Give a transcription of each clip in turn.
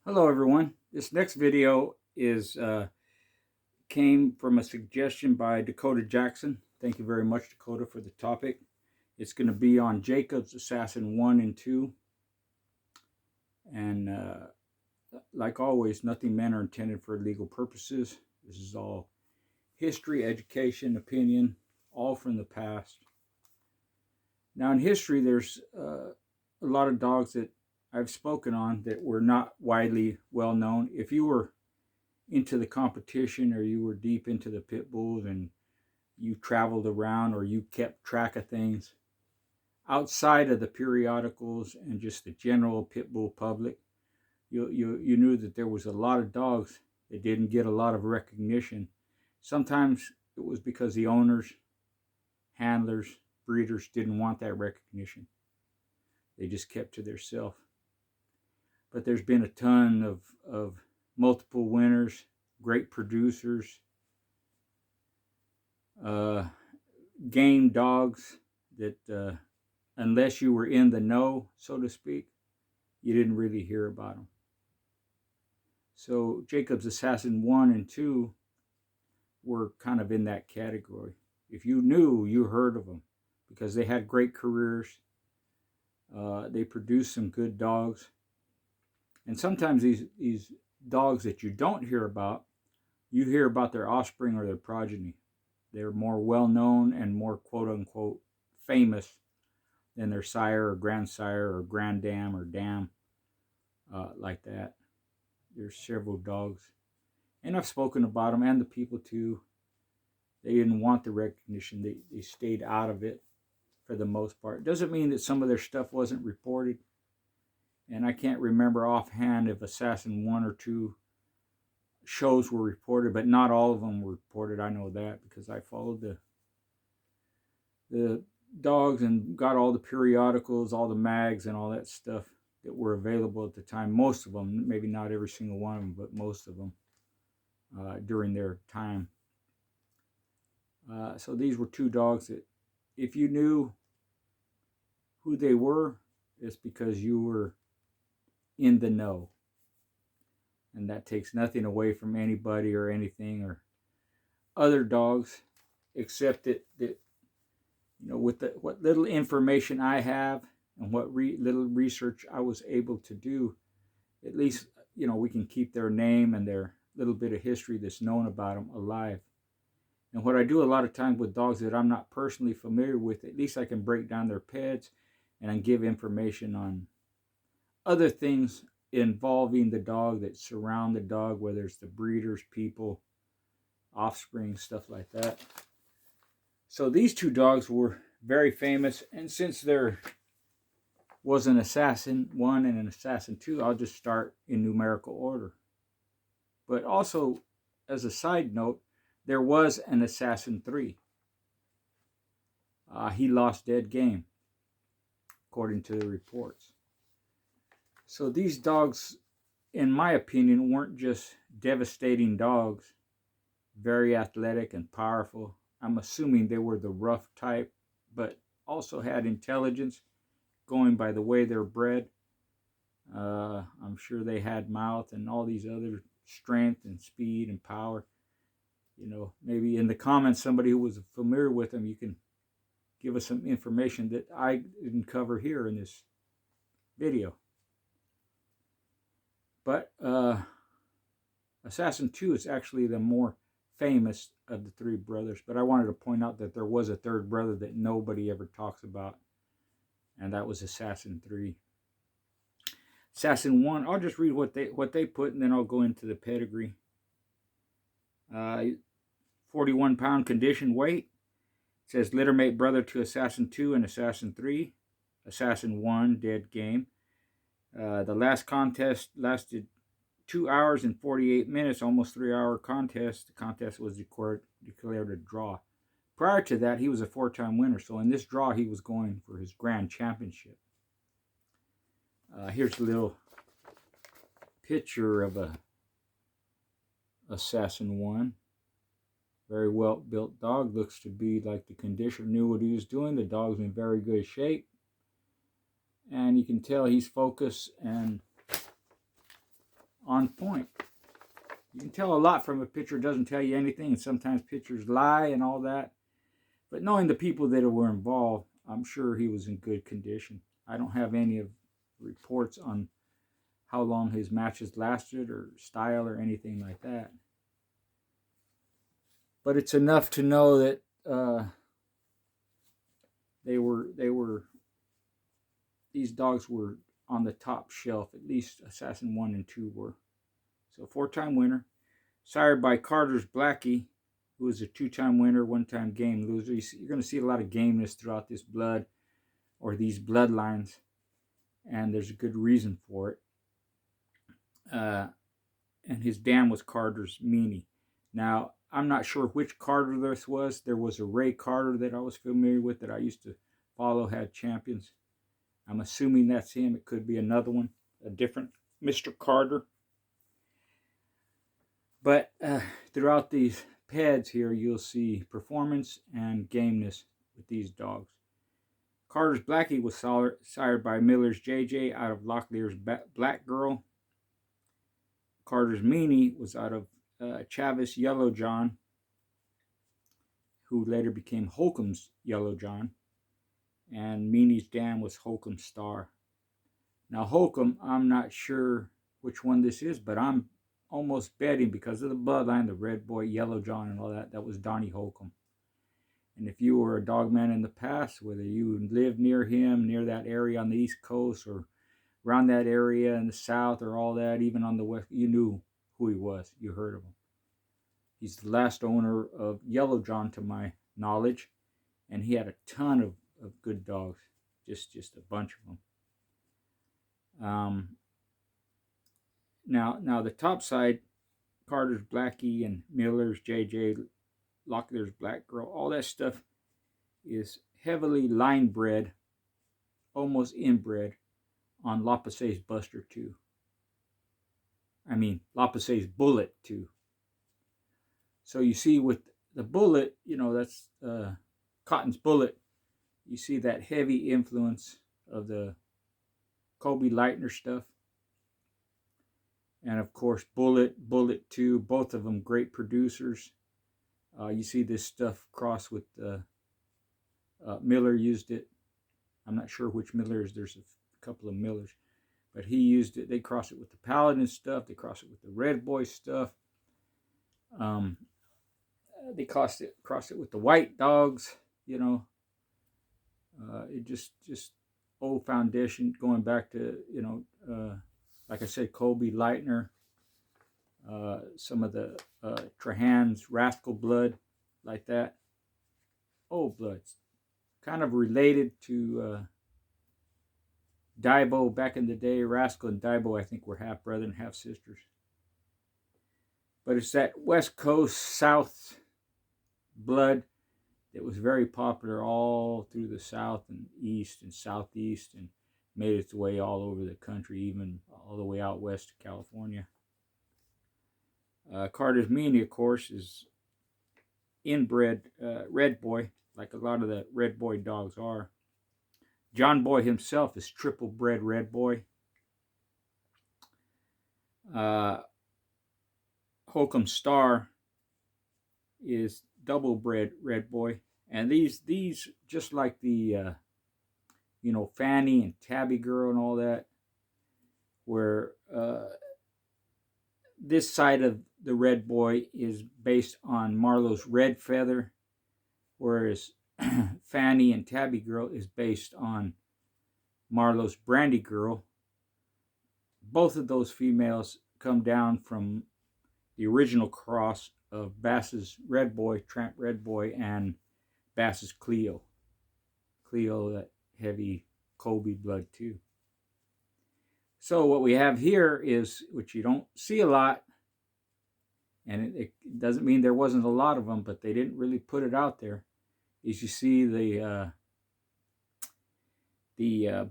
Hello everyone. This next video is came from a suggestion by Dakota Jackson. Thank you very much, Dakota, for the topic. It's going to be on Jacob's Assassin 1 and 2. And like always, nothing meant or intended for legal purposes. This is all history, education, opinion, all from the past. Now in history, there's a lot of dogs that I've spoken on that were not widely well known. If you were into the competition or you were deep into the pit bulls and you traveled around or you kept track of things outside of the periodicals and just the general pit bull public, you knew that there was a lot of dogs that didn't get a lot of recognition. Sometimes it was because the owners, handlers, breeders didn't want that recognition. They just kept to themselves. But there's been a ton of multiple winners, great producers, game dogs that unless you were in the know, so to speak, you didn't really hear about them. So Jacob's Assassin 1 and 2 were kind of in that category. If you knew, you heard of them because they had great careers. They produced some good dogs. And sometimes these dogs that you don't hear about, you hear about their offspring or their progeny. They're more well-known and more quote-unquote famous than their sire or grandsire or granddam or dam, like that. There's several dogs. And I've spoken about them and the people too. They didn't want the recognition. They stayed out of it for the most part. Doesn't mean that some of their stuff wasn't reported. And I can't remember offhand if Assassin 1 or 2 shows were reported, but not all of them were reported. I know that because I followed the dogs and got all the periodicals, all the mags and all that stuff that were available at the time. Most of them, maybe not every single one of them, but most of them during their time. So these were two dogs that if you knew who they were, it's because you were in the know. And that takes nothing away from anybody or anything or other dogs, except that with what little information I have and what little research I was able to do, at least we can keep their name and their little bit of history that's known about them alive. And what I do a lot of times with dogs that I'm not personally familiar with, at least I can break down their peds and I give information on other things involving the dog that surround the dog, whether it's the breeders, people, offspring, stuff like that. So these two dogs were very famous, and since there was an Assassin 1 and an Assassin 2, I'll just start in numerical order. But also, as a side note, there was an Assassin 3. He lost dead game, according to the reports. So these dogs, in my opinion, weren't just devastating dogs, very athletic and powerful. I'm assuming they were the rough type, but also had intelligence, going by the way they're bred. I'm sure they had mouth and all these other strength and speed and power. Maybe in the comments, somebody who was familiar with them, you can give us some information that I didn't cover here in this video. But Assassin 2 is actually the more famous of the three brothers. But I wanted to point out that there was a third brother that nobody ever talks about, and that was Assassin 3. Assassin 1, I'll just read what they put, and then I'll go into the pedigree. 41-pound condition weight. It says littermate brother to Assassin 2 and Assassin 3. Assassin 1, dead game. The last contest lasted 2 hours and 48 minutes, almost 3-hour contest. The contest was declared a draw. Prior to that, he was a 4-time winner. So in this draw, he was going for his grand championship. Here's a little picture of a Assassin 1. Very well built dog. Looks to be like the conditioner knew what he was doing. The dog's in very good shape. And you can tell he's focused and on point. You can tell a lot from a picture. It doesn't tell you anything, and sometimes pictures lie and all that. But knowing the people that were involved, I'm sure he was in good condition. I don't have any of reports on how long his matches lasted or style or anything like that. But it's enough to know that these dogs were on the top shelf. At least Assassin 1 and 2 were. So 4-time winner. Sired by Carter's Blackie, who was a 2-time winner, 1-time game loser. You're going to see a lot of gameness throughout this blood or these bloodlines. And there's a good reason for it. And his dam was Carter's Meanie. Now, I'm not sure which Carter this was. There was a Ray Carter that I was familiar with that I used to follow, had champions. I'm assuming that's him. It could be another one, a different Mr. Carter. But throughout these pads here, you'll see performance and gameness with these dogs. Carter's Blackie was sired by Miller's JJ out of Locklear's Black Girl. Carter's Meanie was out of Chavis Yellow John, who later became Holcomb's Yellow John. And Meanie's dam was Holcomb Star. Now Holcomb, I'm not sure which one this is, but I'm almost betting because of the bloodline, the Red Boy, Yellow John, and all that, that was Donnie Holcomb. And if you were a dog man in the past, whether you lived near him, near that area on the East Coast, or around that area in the South, or all that, even on the West, you knew who he was. You heard of him. He's the last owner of Yellow John, to my knowledge, and he had a ton of good dogs, just a bunch of them. Now the top side, Carter's Blackie and Miller's JJ, Locklear's Black Girl, all that stuff is heavily line bred, almost inbred, on Lapace's Buster 2. I mean, Lapace's Bullet 2. So you see with the Bullet, you know, that's Cotton's Bullet, you see that heavy influence of the Kobe Leitner stuff. And of course, Bullet 2, both of them great producers. You see this stuff crossed with Miller used it. I'm not sure which Millers. There's a couple of Millers, but he used it. They crossed it with the Paladin stuff. They crossed it with the Red Boy stuff. They crossed it with the White Dogs. You know, it just old foundation going back to, you know, like I said, Kobe Leitner, some of the Trahan's Rascal blood, like that. Old bloods, kind of related to Daibo back in the day. Rascal and Daibo, I think, were half brother and half sisters. But it's that West Coast South blood that was very popular all through the South and East and Southeast, and made its way all over the country, even all the way out west to California. Carter's Meanie, of course, is inbred Red Boy, like a lot of the Red Boy dogs are. John Boy himself is triple bred Red Boy. Holcomb Star is double bred Red Boy. And these just like the you know, Fanny and Tabby Girl and all that, where this side of the Red Boy is based on Marlowe's Red Feather, whereas Fanny and Tabby Girl is based on Marlowe's Brandy Girl. Both of those females come down from the original cross of Bass's Red Boy, Tramp Red Boy, and Bass's Cleo. Cleo, that heavy Kobe blood too. So what we have here is, which you don't see a lot, and it doesn't mean there wasn't a lot of them, but they didn't really put it out there, is you see the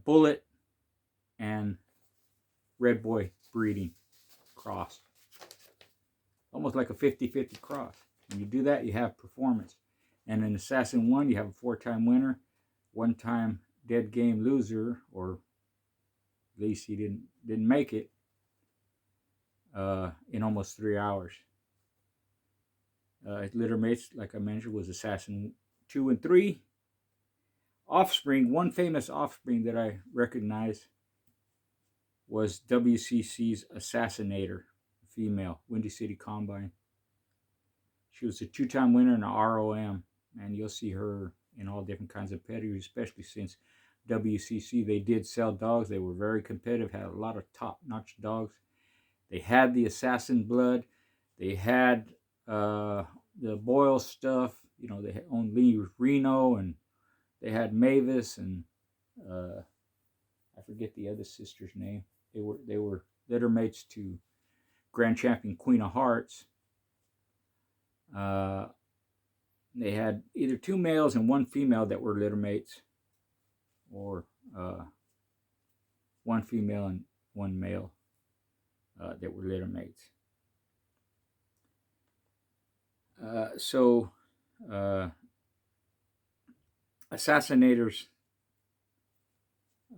Bullet and Red Boy breeding cross. Almost like a 50-50 cross. When you do that, you have performance. And in Assassin 1, you have a 4-time winner, 1-time dead game loser, or at least he didn't make it. in almost 3 hours. Litter mates, like I mentioned, was Assassin 2 and 3. Offspring, one famous Offspring that I recognize was WCC's Assassinator, female, Windy City Combine. She was a 2-time winner in the ROM, and you'll see her in all different kinds of pedigree, especially since WCC, they did sell dogs. They were very competitive, had a lot of top-notch dogs. They had the Assassin blood. They had the Boyle stuff. You know, they owned Lee Reno, and they had Mavis, and I forget the other sister's name. They were litter mates to Grand Champion Queen of Hearts. They had either 2 males and 1 female that were litter mates, or 1 female and 1 male that were litter mates. Assassinator's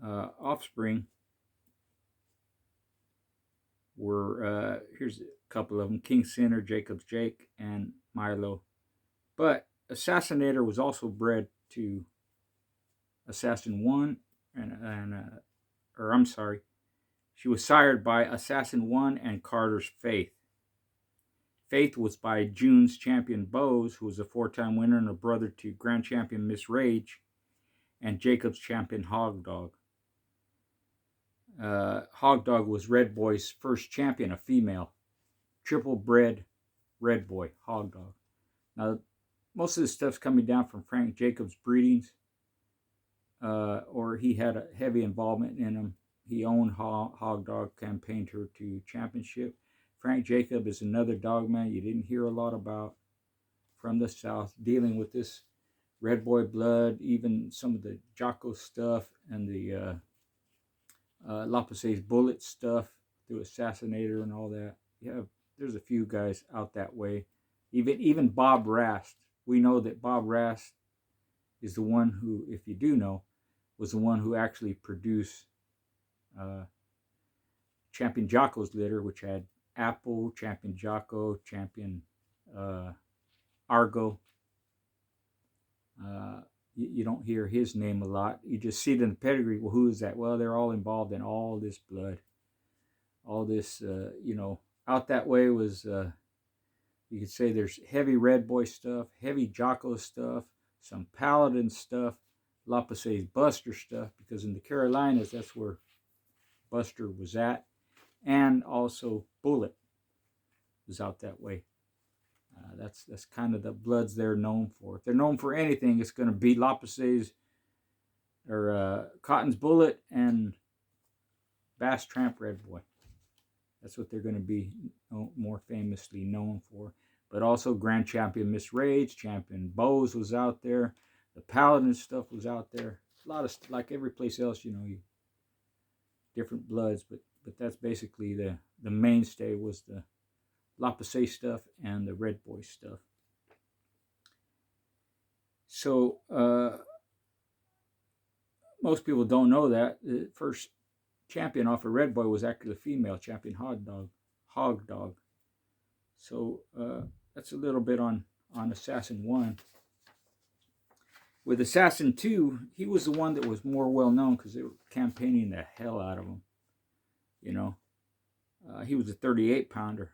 offspring were, here's a couple of them, King Sinner, Jacob's Jake, and Milo. But Assassinator was also bred to Assassin 1, or I'm sorry, she was sired by Assassin 1 and Carter's Faith. Faith was by June's champion Bose, who was a 4-time winner and a brother to Grand Champion Miss Rage and Jacob's champion Hog Dog. Hog Dog was Red Boy's first champion, a female, triple bred Red Boy, Hog Dog. Now, most of this stuff's coming down from Frank Jacobs' breedings, or he had a heavy involvement in them. He owned Hog Dog, campaigned her to championship. Frank Jacob is another dog man you didn't hear a lot about from the South, dealing with this Red Boy blood, even some of the Jocko stuff and the Lapace's bullet stuff through Assassinator and all that. Yeah, there's a few guys out that way. Even Bob Rast. We know that Bob Rast is the one who, if you do know, was the one who actually produced Champion Jocko's litter, which had Apple, Champion Jocko, Champion Argo. You don't hear his name a lot. You just see it in the pedigree. Well, who is that? Well, they're all involved in all this blood. All this, out that way was, you could say there's heavy Red Boy stuff, heavy Jocko stuff, some Paladin stuff, Lapace's Buster stuff, because in the Carolinas, that's where Buster was at. And also Bullet was out that way. That's kind of the bloods they're known for. If they're known for anything, it's going to be Lapace's or Cotton's Bullet and Bass Tramp Red Boy. That's what they're going to be more famously known for. But also Grand Champion Miss Rage, Champion Bose was out there. The Paladin stuff was out there. A lot of, like every place else, different bloods. But that's basically the mainstay was the Lapace stuff and the Red Boy stuff. So most people don't know that the first champion off of Red Boy was actually a female champion, Hog Dog. So that's a little bit on Assassin 1. With Assassin 2, he was the one that was more well known because they were campaigning the hell out of him. He was a 38-pounder.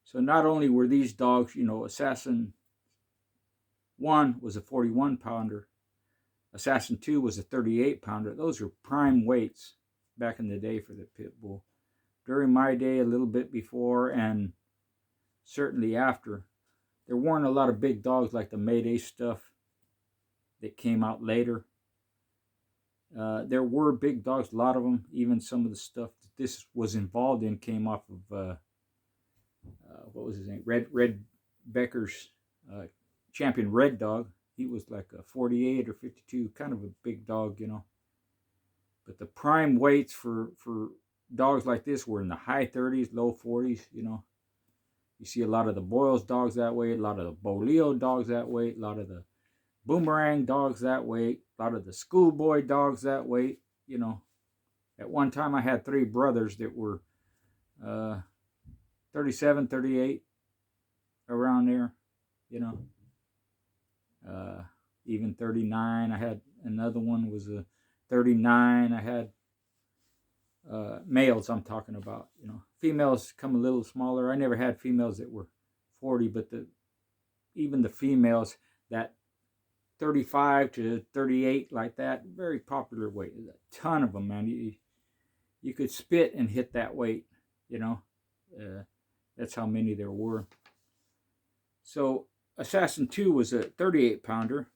So not only were these dogs, Assassin 1 was a 41-pounder. Assassin 2 was a 38-pounder. Those are prime weights back in the day for the pit bull. During my day, a little bit before, and certainly after, there weren't a lot of big dogs like the Mayday stuff that came out later. There were big dogs, a lot of them. Even some of the stuff that this was involved in came off of what was his name? Red Becker's champion Red Dog. He was like a 48 or 52, kind of a big dog, But the prime weights for dogs like this were in the high 30s, low 40s, You see a lot of the Boyles dogs that way, a lot of the Boleo dogs that way, a lot of the Boomerang dogs that way, a lot of the Schoolboy dogs that way, At one time I had 3 brothers that were 37, 38, around there, you know. Even 39. I had another one was a 39. I had males I'm talking about, you know. Females come a little smaller. I never had females that were 40, but even the females that 35 to 38 like that, very popular weight. There's a ton of them, man. You could spit and hit that weight, you know. That's how many there were. So Assassin 2 was a 38 pounder.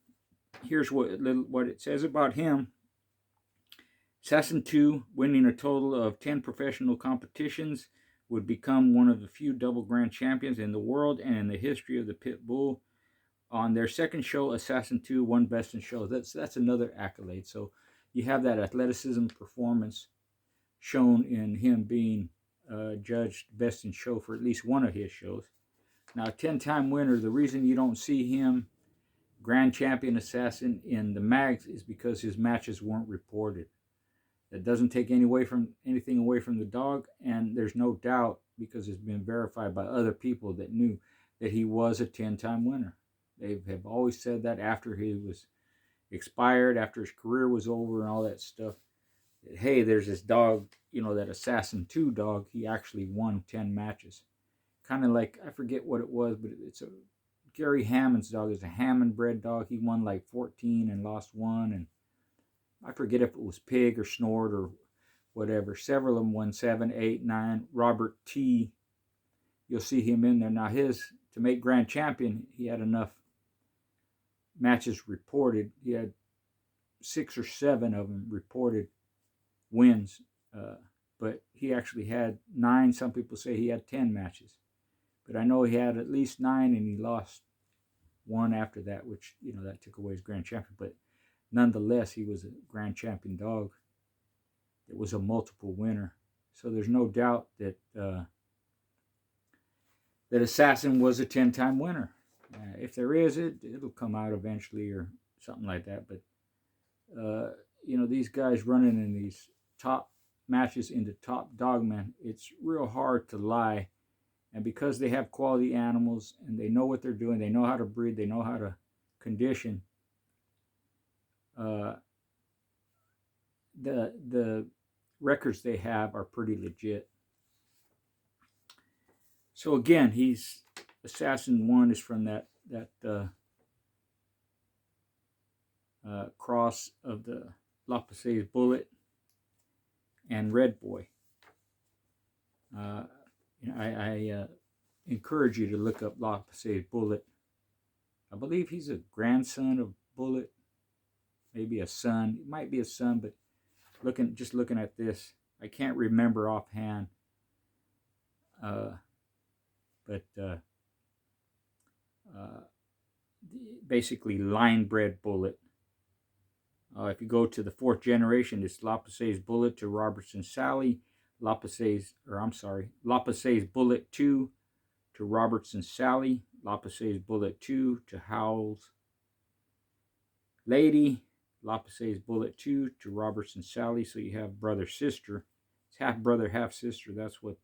Here's what it says about him. Assassin 2, winning a total of 10 professional competitions, would become one of the few double grand champions in the world and in the history of the pit bull. On their second show, Assassin 2 won Best in Show. That's another accolade. So you have that athleticism performance shown in him being judged Best in Show for at least one of his shows. Now, 10-time winner, the reason you don't see him Grand Champion Assassin in the mags is because his matches weren't reported. That doesn't take anything away from the dog, and there's no doubt, because it's been verified by other people that knew, that he was a 10-time winner. They have always said that after he was expired, after his career was over and all that stuff. That, hey, there's this dog, you know, that Assassin 2 dog, he actually won 10 matches. Kind of like, I forget what it was, but it's a Gary Hammond's dog. Is a Hammond bred dog. He won like 14 and lost 1, and I forget if it was Pig or Snort or whatever. Several of them won 7, 8, 9. Robert T, you'll see him in there. Now to make Grand Champion, he had enough matches reported. He had 6 or 7 of them reported wins. But he actually had 9. Some people say he had 10 matches. But I know he had at least 9, and he lost 1 after that, which, you know, that took away his Grand Champion. But nonetheless, he was a Grand Champion dog. It was a multiple winner. So there's no doubt that that Assassin was a 10-time winner. If there is, it'll come out eventually or something like that. But, you know, these guys running in these top matches into top dogmen, it's real hard to lie. And because they have quality animals and they know what they're doing, they know how to breed, they know how to condition, the records they have are pretty legit. So again, Assassin 1 is from that cross of the Lapasse's Bullet and Red Boy. I encourage you to look up Lapasse's Bullet. I believe he's a grandson of Bullet, maybe a son. It might be a son, but just looking at this, I can't remember offhand. Basically line-bred Bullet. If you go to the 4th generation, it's Lapasse's Bullet to Robertson Sally. Lapasse's Bullet 2 to Robertson Sally. Lapasse's Bullet 2 to Howell's Lady. Lapasse's Bullet 2 to Robertson Sally. So you have brother-sister. It's half brother, half sister. That's what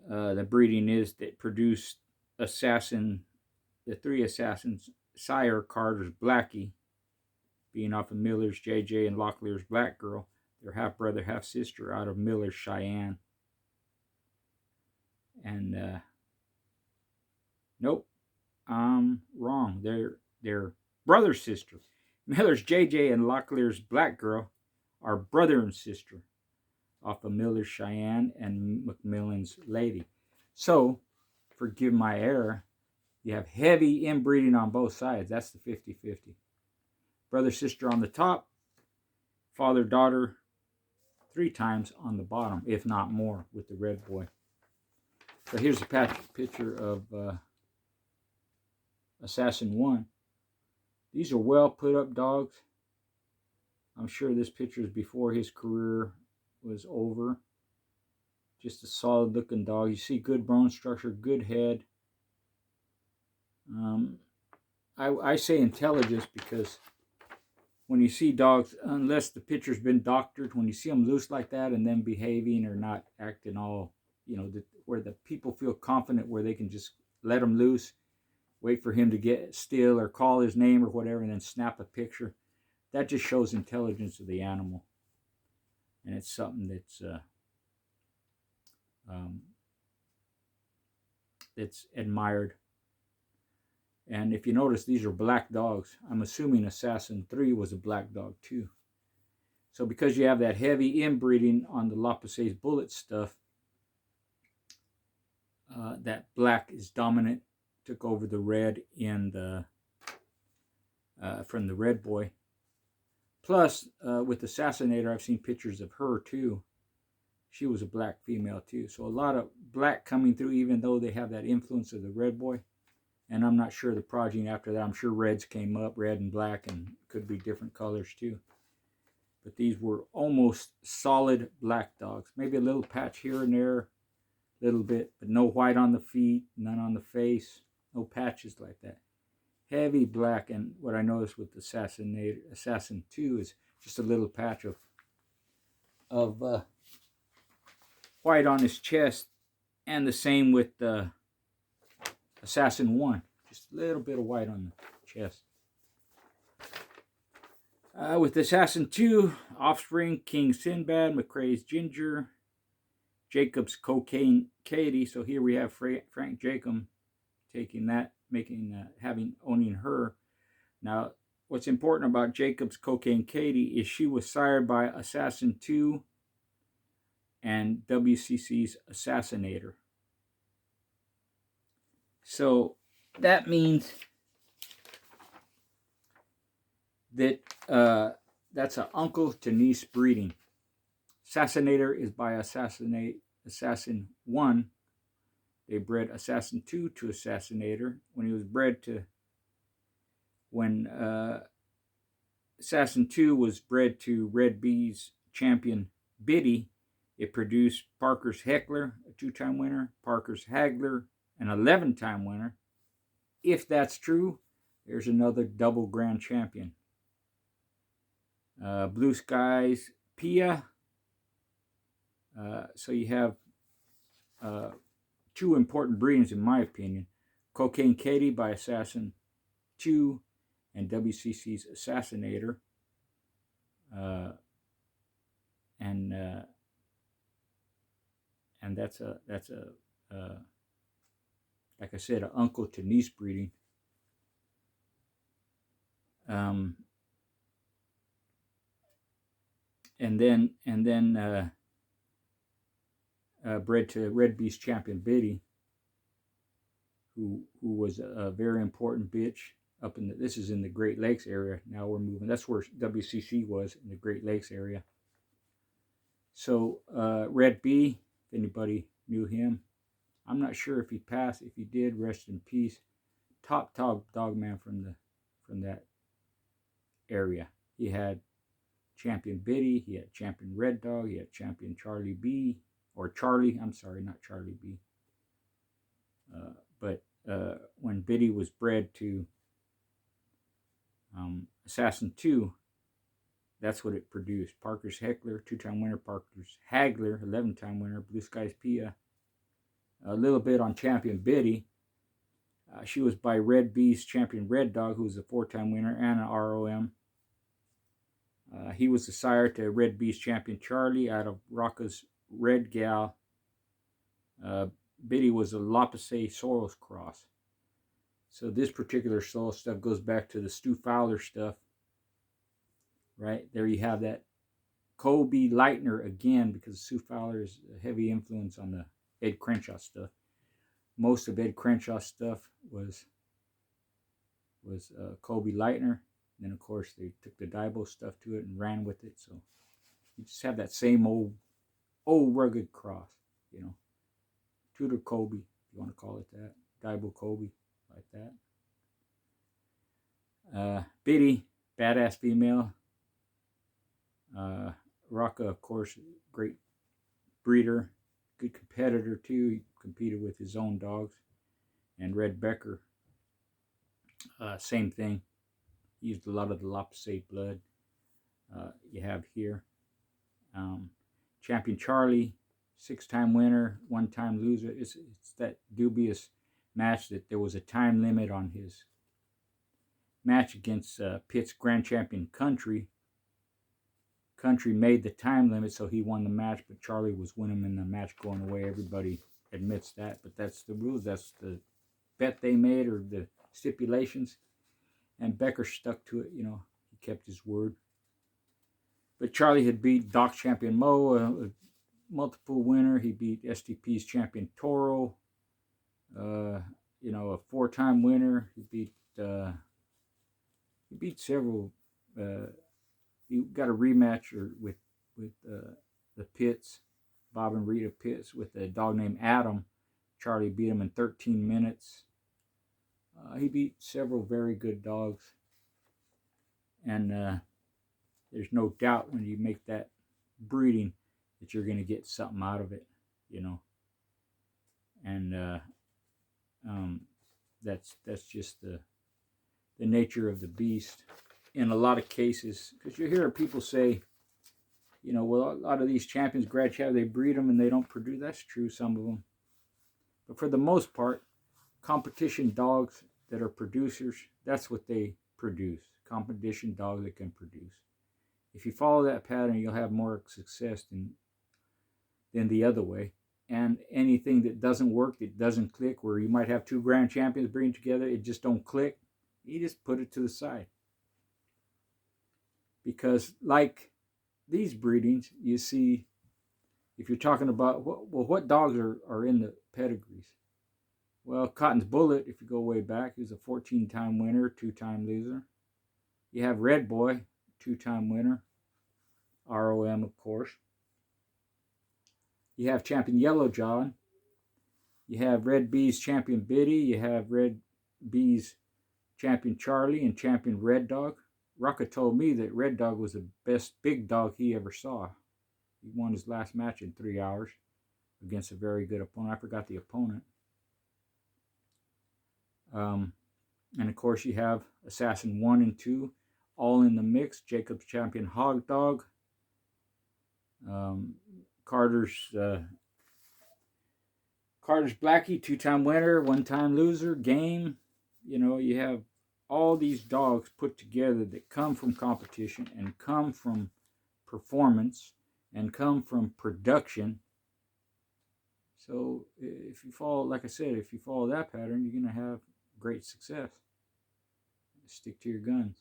the breeding is that produced the 3 Assassins. Sire, Carter's Blackie, being off of Miller's JJ and Locklear's Black Girl. They're half brother, half sister out of Miller's Cheyenne. And nope, I'm wrong. They're brother sister. Miller's JJ and Locklear's Black Girl are brother and sister off of Miller's Cheyenne and McMillan's Lady. So, forgive my error, you have heavy inbreeding on both sides. That's the 50-50. Brother, sister on the top, father, daughter 3 times on the bottom, if not more, with the Red Boy. So here's a picture of Assassin 1. These are well put up dogs. I'm sure this picture is before his career was over. Just a solid looking dog. You see good bone structure, good head. I say intelligence because when you see dogs, unless the picture's been doctored, when you see them loose like that and then behaving or not acting all where the people feel confident, where they can just let him loose, wait for him to get still or call his name or whatever, and then snap a picture. That just shows intelligence of the animal, and it's something that's admired. And if you notice, these are black dogs. I'm assuming Assassin 3 was a black dog too. So because you have that heavy inbreeding on the Lapus's bullet stuff, that black is dominant. Took over the red in the from the red boy. Plus, with Assassinator, I've seen pictures of her too. She was a black female too. So a lot of black coming through, even though they have that influence of the red boy. And I'm not sure the progeny after that. I'm sure reds came up, red and black, and could be different colors too. But these were almost solid black dogs. Maybe a little patch here and there, a little bit, but no white on the feet, none on the face, no patches like that. Heavy black. And what I noticed with Assassin 2 is just a little patch of white on his chest, and the same with Assassin 1. Just a little bit of white on the chest. With Assassin 2, Offspring, King Sinbad, McRae's Ginger, Jacob's Cocaine Katie. So here we have Frank Jacob taking that, owning her. Now, what's important about Jacob's Cocaine Katie is she was sired by Assassin 2 and WCC's Assassinator. So that means that that's an uncle to niece breeding. Assassinator is by Assassin 1. They bred Assassin 2 to Assassinator. When Assassin 2 was bred to Red B's champion Biddy, it produced Parker's Heckler, a 2-time winner, Parker's Hagler, an 11-time winner. If that's true, there's another double grand champion. Blue Skies Pia. So you have 2 important breedings, in my opinion. Cocaine Katie by Assassin 2 and WCC's Assassinator. And that's a like I said, an uncle to niece breeding. And then bred to Red Beast champion Biddy, who was a very important bitch up in this is in the Great Lakes area. Now we're moving. That's where WCC was, in the Great Lakes area. So Red B, if anybody knew him, I'm not sure if he passed. If he did, rest in peace. Top dog man from that area. He had champion Biddy, he had champion Red Dog, he had champion Charlie B, or Charlie, I'm sorry, not Charlie B. But when Biddy was bred to Assassin 2, that's what it produced. Parker's Heckler, 2-time winner, Parker's Hagler, 11-time winner, Blue Skies Pia. A little bit on champion Biddy. She was by Red B's champion Red Dog, who was a 4-time winner and an ROM. He was the sire to Red B's champion Charlie out of Rocca's Red Gal. Biddy was a Lapus's Soros cross. So this particular soul stuff goes back to the Stu Fowler stuff. Right? There you have that Kobe Leitner again, because Stu Fowler is a heavy influence on the Ed Crenshaw stuff. Most of Ed Crenshaw's stuff was Kobe Leitner. Then, of course, they took the Daibo stuff to it and ran with it. So you just have that same old rugged cross, Tudor Kobe, if you want to call it that. Daibo Kobe, like that. Biddy, badass female. Rocca, of course, great breeder. Good competitor, too. He competed with his own dogs. And Red Becker, same thing. Used a lot of the Lapus's blood. You have here champion Charlie, 6-time winner, 1-time loser. It's that dubious match that there was a time limit on his match against Pitt's grand champion Country. Country made the time limit, so he won the match, but Charlie was winning in the match going away. Everybody admits that, but that's the rules. That's the bet they made, or the stipulations. And Becker stuck to it, you know. He kept his word. But Charlie had beat Doc champion Mo, a multiple winner. He beat STP's champion Toro, you know, a 4-time winner. He beat several. He got a rematch with the Pitts, Bob and Rita Pitts, with a dog named Adam. Charlie beat him in 13 minutes. He beat several very good dogs. And there's no doubt when you make that breeding that you're going to get something out of it, you know. And that's just the nature of the beast in a lot of cases. Because you hear people say, you know, well, a lot of these champions, grad champions, they breed them and they don't produce. That's true, some of them. But for the most part, competition dogs that are producers, that's what they produce. Competition dogs that can produce. If you follow that pattern, you'll have more success than the other way. And anything that doesn't work, that doesn't click, where you might have 2 grand champions breeding together, it just don't click, you just put it to the side. Because like these breedings, you see, if you're talking about, well, what dogs are in the pedigrees? Well, Cotton's Bullet, if you go way back, he's a 14-time winner, 2-time loser. You have Red Boy, 2-time winner, ROM, of course. You have champion Yellow John. You have Red B's champion Biddy. You have Red B's champion Charlie and champion Red Dog. Rucka told me that Red Dog was the best big dog he ever saw. He won his last match in 3 hours against a very good opponent. I forgot the opponent. And of course you have Assassin 1 and 2, all in the mix. Jacob's champion Hog Dog. Carter's Blackie, 2-time winner, 1-time loser. Game. You know, you have all these dogs put together that come from competition and come from performance and come from production. So if you follow, like I said, if you follow that pattern, you're going to have great success. Stick to your guns.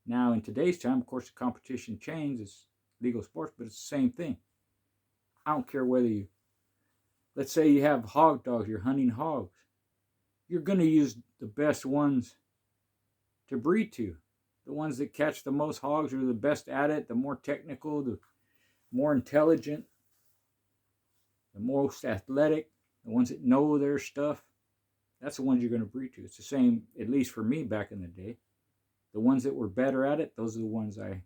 Now, in today's time, of course, the competition changed. It's legal sports, but it's the same thing. I don't care whether you, let's say you have hog dogs, you're hunting hogs. You're going to use the best ones to breed to. The ones that catch the most hogs are the best at it, the more technical, the more intelligent, the most athletic, the ones that know their stuff. That's the ones you're going to breed to. It's the same, at least for me back in the day. The ones that were better at it, those are the ones I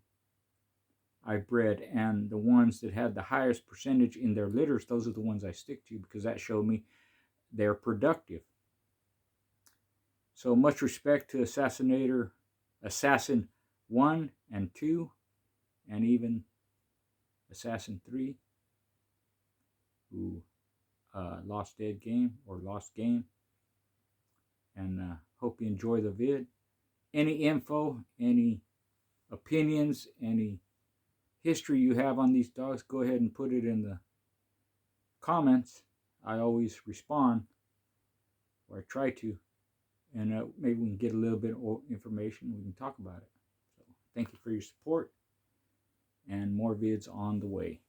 bred. And the ones that had the highest percentage in their litters, those are the ones I stick to, because that showed me they're productive. So much respect to Assassin 1 and 2, and even Assassin 3, who lost game. And hope you enjoy the vid. Any info, any opinions, any history you have on these dogs, go ahead and put it in the comments. I always respond, or I try to, and maybe we can get a little bit of information. We can talk about it. So thank you for your support, and more vids on the way.